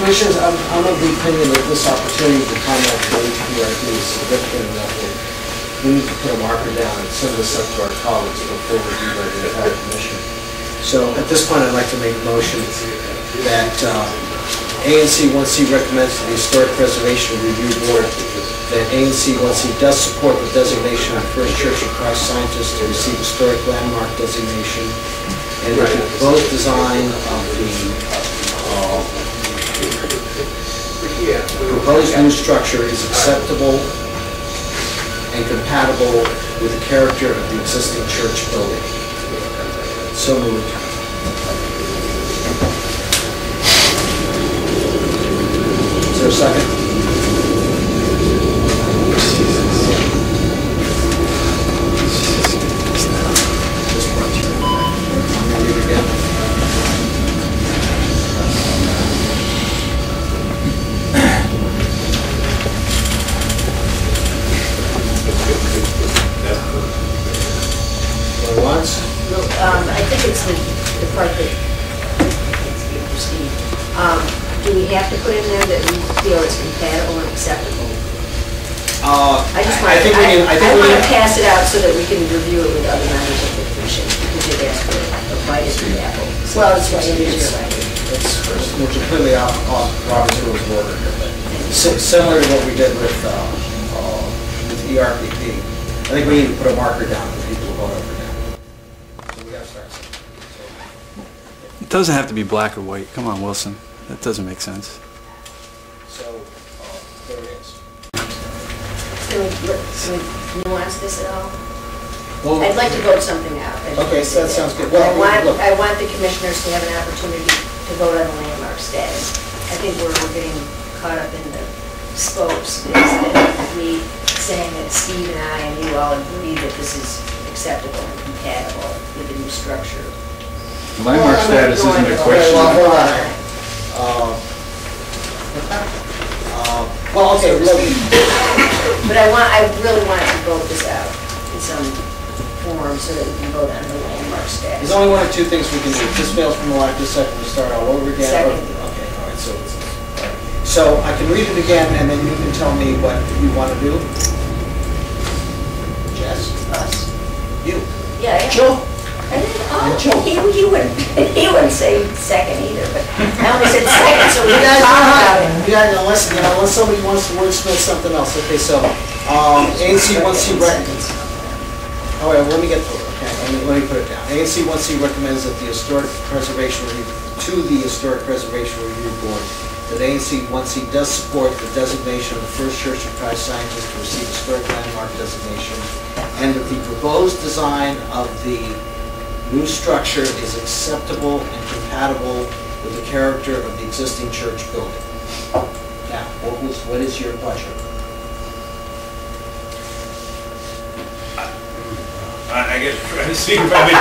Commissioners, I'm of the opinion that this opportunity to comment on PRD is significant enough that we need to put a marker down and send this up to our colleagues before review by the entire commission. So at this point, I'd like to make a motion that ANC-1C recommends to the Historic Preservation Review Board that ANC-1C does support the designation of First Church of Christ Scientists to receive historic landmark designation, and that the proposed design of the proposed new structure is acceptable and compatible with the character of the existing church building. So moved. Is there a second? I think it's the part that needs to be proceed. Do we have to put in there that we feel it's compatible and acceptable? I want to pass it out so that we can review it with other members of the commission, because you've asked for a bite at the apple. Well, it's right in your language. We're completely off Robert's Rules of Order here, but similar to what we did with ERPP. I think we need to put a marker down for people who vote over now. So we got to start something. It doesn't have to be black or white. Come on, Wilson. That doesn't make sense. So there it is. Can we nuance this at all? Well, I'd like to vote something out. Okay, so that sounds good. Well, I want the commissioners to have an opportunity to vote on the landmark status. I think we're getting caught up in the spokes. Instead of me saying that Steve and I and you all agree that this is acceptable and compatible with the new structure. Landmark status isn't a question. Well, okay, look. But I really want to vote this out in some form so that we can vote on the landmark status. There's only one or two things we can do. If this fails from the left, this second, we start all over again. Second. Okay, all right, so it's... So I can read it again, and then you can tell me what you want to do. Jess? Us. You? Yeah, yeah. Joe? He wouldn't say second either, but I only said second, so we guys talk about it. Yeah, unless somebody wants to wordsmith something else. Okay, so ANC-1C recommends. Oh wait, let me get to it. Okay, let me put it down. ANC-1C recommends that the Historic Preservation Review Board that ANC-1C does support the designation of the First Church of Christ Scientists to receive historic landmark designation, and that the proposed design of the new structure is acceptable and compatible with the character of the existing church building. Now, what is your pleasure? I guess, speaking for me,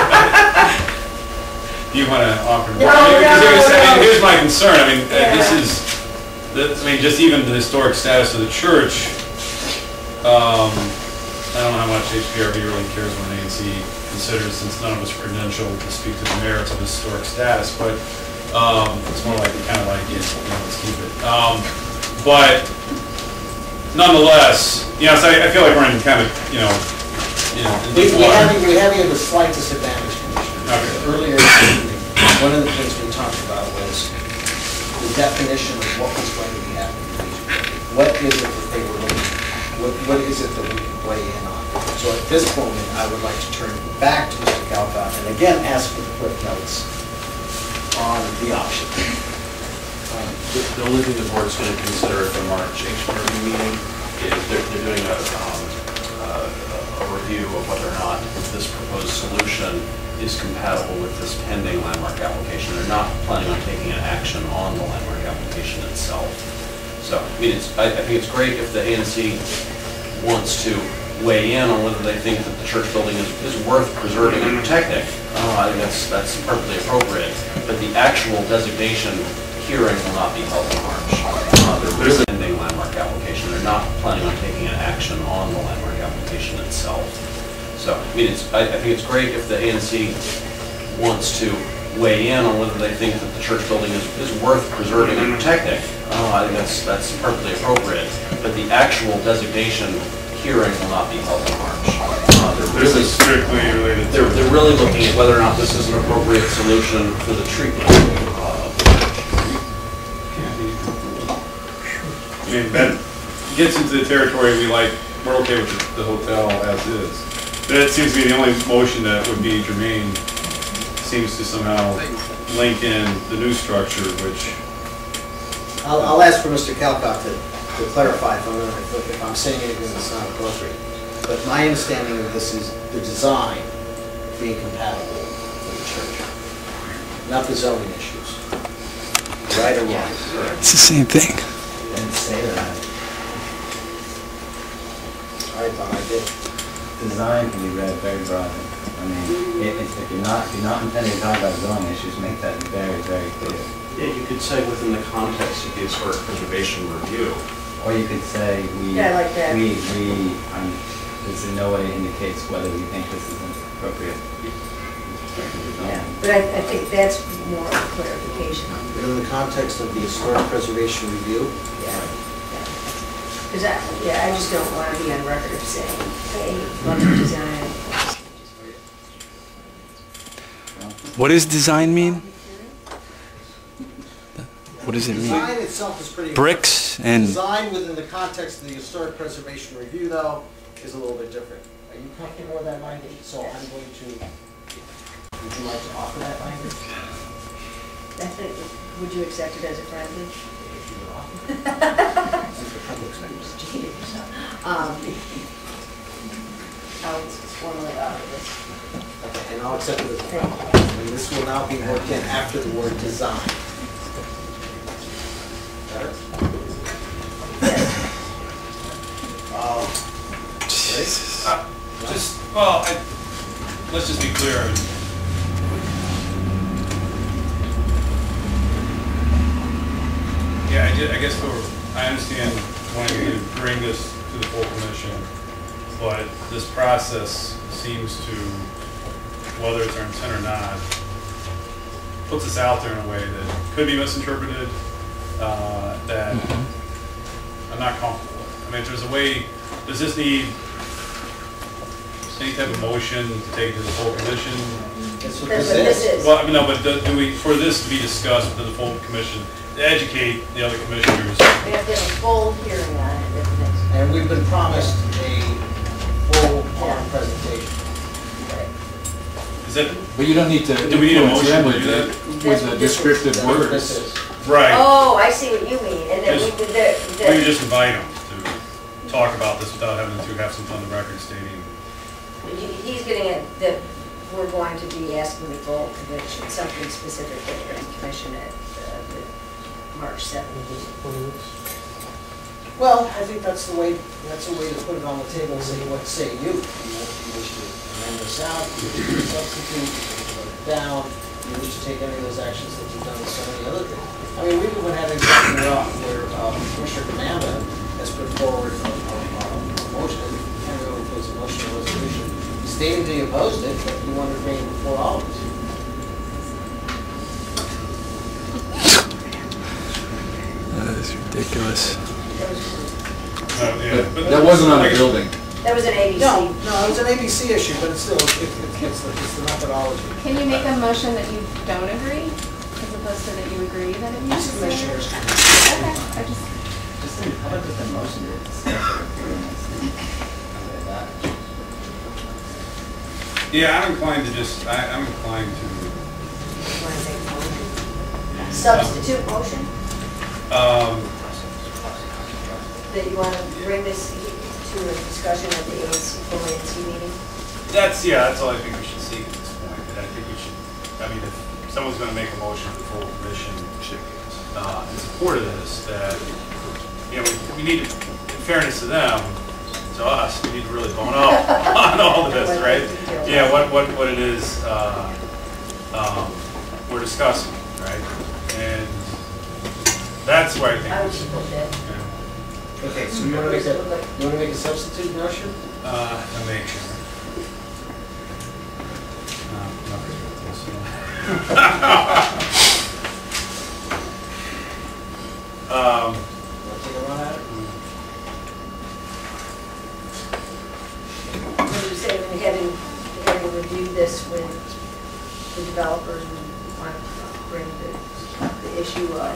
do you want to offer? No. Here's my concern. I mean, just even the historic status of the church. I don't know how much HPRB really cares what ANC considers, since none of us are credentialed to speak to the merits of historic status, but it's more like kind of like, let's keep it. But nonetheless, so I feel like we're in kind of, we have you at a slight disadvantage, Commissioner. Okay. Earlier this evening, one of the things we talked about was the definition of what was going to be happening. What is it that they were looking at? What is it that we can weigh in on? So at this moment, I would like to turn back to Mr. Calcott and again ask for the quick notes on the option. The only thing the board is going to consider at the March HPRB meeting is they're doing a review of whether or not this proposed solution is compatible with this pending landmark application. They're not planning on taking an action on the landmark application itself. So, I think it's great if the ANC wants to weigh in on whether they think that the church building is worth preserving and protecting. I think that's perfectly appropriate. But the actual designation hearing will not be held in March. There's a pending landmark application. They're not planning on taking an action on the landmark application itself. So, I think it's great if the ANC wants to weigh in on whether they think that the church building is worth preserving and protecting. I think that's perfectly appropriate. But the actual designation hearing will not be held in March. This is strictly related to... They're really looking at whether or not this is an appropriate solution for the treatment of the I mean, that gets into the territory we're okay with the hotel as is. That seems to be the only motion that would be germane, seems to somehow link in the new structure, which... I'll ask for Mr. Calcott to clarify if I'm saying anything that's not appropriate. But my understanding of this is the design being compatible with the church, not the zoning issues. Right or wrong? It's the same thing. I didn't say that. I thought I did. Design can be read very broadly. I mean, if you're not intending to talk about zoning issues, make that very, very clear. Yeah, you could say within the context of the historic preservation review. Or you could say Yeah, I like that. this in no way indicates whether we think this is an appropriate. Yeah, but I think that's more of a clarification. But in the context of the historic preservation review, Yeah. Because I just don't want to be on record of saying, hey, love the design. What does design mean? What does it mean? design itself is pretty... Bricks and... Design within the context of the historic preservation review, though, is a little bit different. Are you comfortable with that language? So I'm going to... Would you like to offer that language? Definitely. Would you accept it as a friendly? I'll formally offer this. Okay, and I'll accept it as a friendly. And this will now be worked in after the word design. Better? Jesus. Let's just be clear. Yeah, I guess I understand wanting to bring this to the full commission, but this process seems to, whether it's our intent or not, puts us out there in a way that could be misinterpreted, that I'm not comfortable with. I mean, if there's a way, does this need any type of motion to take it to the full commission? That's what That's this what this is. is. Well, I mean, no, but do we, for this to be discussed within the full commission, to educate the other commissioners? We have to have a full hearing on it at the next. And we've been promised a full presentation. Is that, But you don't need to do we need a influence motion them to do that? with the descriptive That's what words. this is. Right. Oh, I see what you mean, and then we Just- would, We would just invite them to talk about this without having to have something on the record stating. he's getting it, that we're going to be asking the full commission, something specific that we're going to commission at the March 7th. Well, I think that's a way to put it on the table and say, what say you? You wish to amend this out, you wish to substitute, you wish to put it down, you wish to take any of those actions that you've done with so many other things. I mean, we've even had exactly where Commissioner Commanda has put forward a motion, I can't remember if it was a motion or resolution, stating that he opposed it, but he wanted to bring it before all of us. That is ridiculous. Yeah, but That wasn't on I the guess- building. That was an ABC. No, it was an ABC issue, but it's still, it's the methodology. Can you make a motion that you don't agree, as opposed to that you agree that it needs to be? Commissioners. Okay, I just, How about just a motion to discuss it? That. Yeah, I'm inclined to just, I'm inclined to, You want to make a motion? Substitute motion, that you want to bring this to a discussion at the full ANC meeting? that's all I think we should seek at this point. And I think we should, I mean, if someone's going to make a motion to the full commission in support of this, that, you know, we need to, in fairness to them, to us, we need to really bone up on all of this, right? Yeah, what it is we're discussing, right? And that's why I think I we would should. support that. Yeah. Okay, so you want to make a substitute motion? I make sure. I'm not good at this, Want to take a run at it? When you say when having reviewed this with the developers, we want to bring the issue of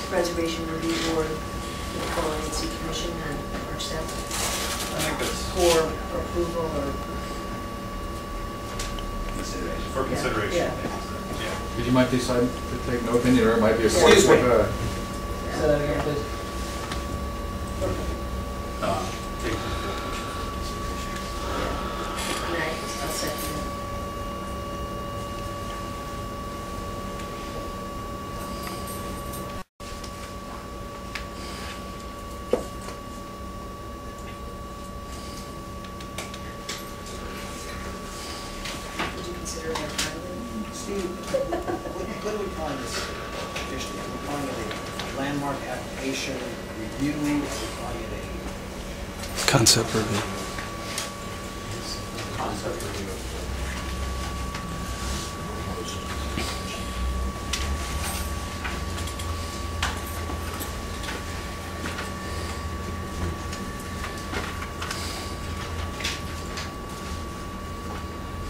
preservation review board to the full ANC commission on March 7th. I think that's For approval or. Consideration. for consideration. Yeah. Yeah. But you might decide to take no opinion, or it might be a Excuse course me. with Say that again, please. Take the full consideration. Right, I'll second it. Would you consider that friendly? Steve, what do we call this officially? Are we calling it a landmark application review? Are we calling it a Concept review. concept review?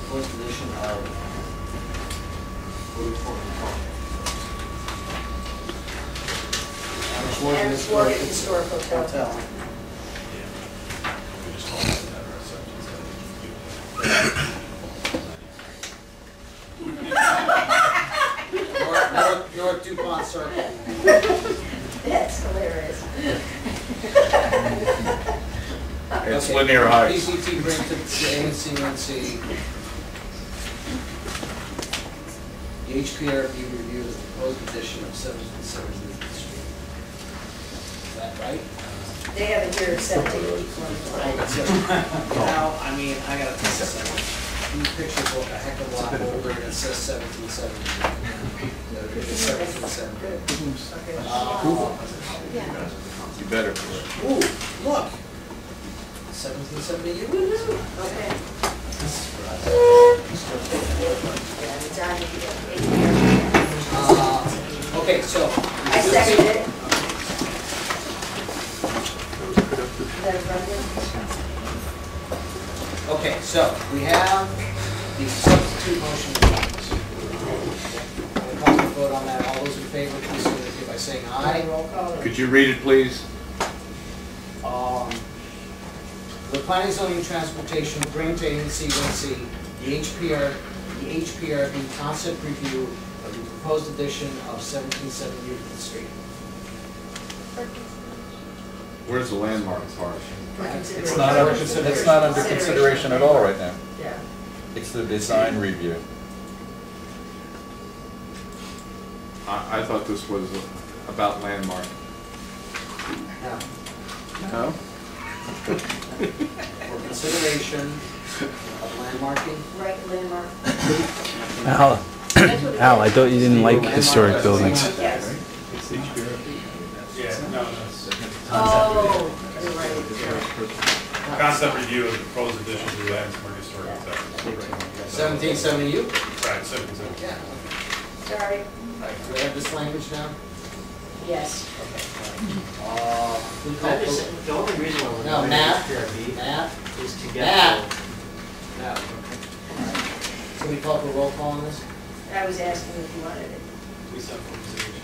Proposed edition of, what do we call it? Adams Morgan Historic Hotel. Hotel. We just call it that, or something. North DuPont Circle. That's hilarious. It's Okay. linear height. PZT granted to ANC-1C. The HPRB review is the proposed edition of 1770 Street. Is that right? They have it here at 17. Now, I mean, I gotta take a second. These pictures look a heck of a lot older and it says 1770. It is 1770. Yeah. You better. Ooh, look. 1770, you would know. Okay. Yeah, it's on the Okay, so. I second it. Is that friendly? Okay, so we have the substitute motion. We'll call for a vote on that. All those in favor, please indicate by saying aye. Roll call. Could you read it, please? The planning, zoning, and transportation bring to ANC-1C the HPRB concept review of the proposed edition of 1770 Euclid Street. Where's the landmark part? For consideration. It's not under consideration at all right now. Yeah. It's the design review. I thought this was about landmark. Now, No? for consideration of landmarking, Right, landmark. Al, I thought you didn't like historic buildings. Yes. Yeah, no, that's Oh, you're right. concept review of the proposed addition to the Adams Morgan Historic Hotel. 1770 U? Right, 1770. Yeah. Sorry. Do we have this language now? Yes. The only reason why we're No, Matt is to get. Matt. No. Can we call for roll call on this? I was asking if you wanted it. We sent for consideration.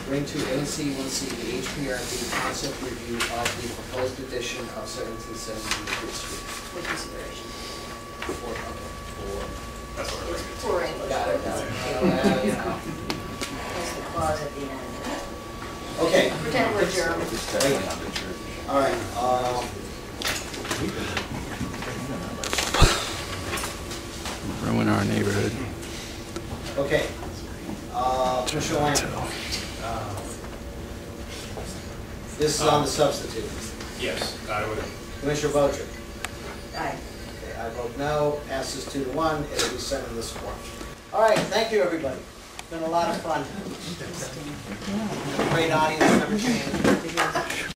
Bring to ANC-1C the HPRB concept review of the proposed edition of 1770 Euclid Street. For consideration. That's what we're It's poor English. Got it. There's the clause at the end. Okay. Pretend we're German. All right. Ruin our neighborhood. Okay. Commissioner Lanning. This is on the substitute. Yes, I would. Commissioner Boettrich. Aye. Okay, I vote no. Passes 2-1. It'll be sent in this form. All right. Thank you, everybody. It's been a lot of fun. Great audience, never changed.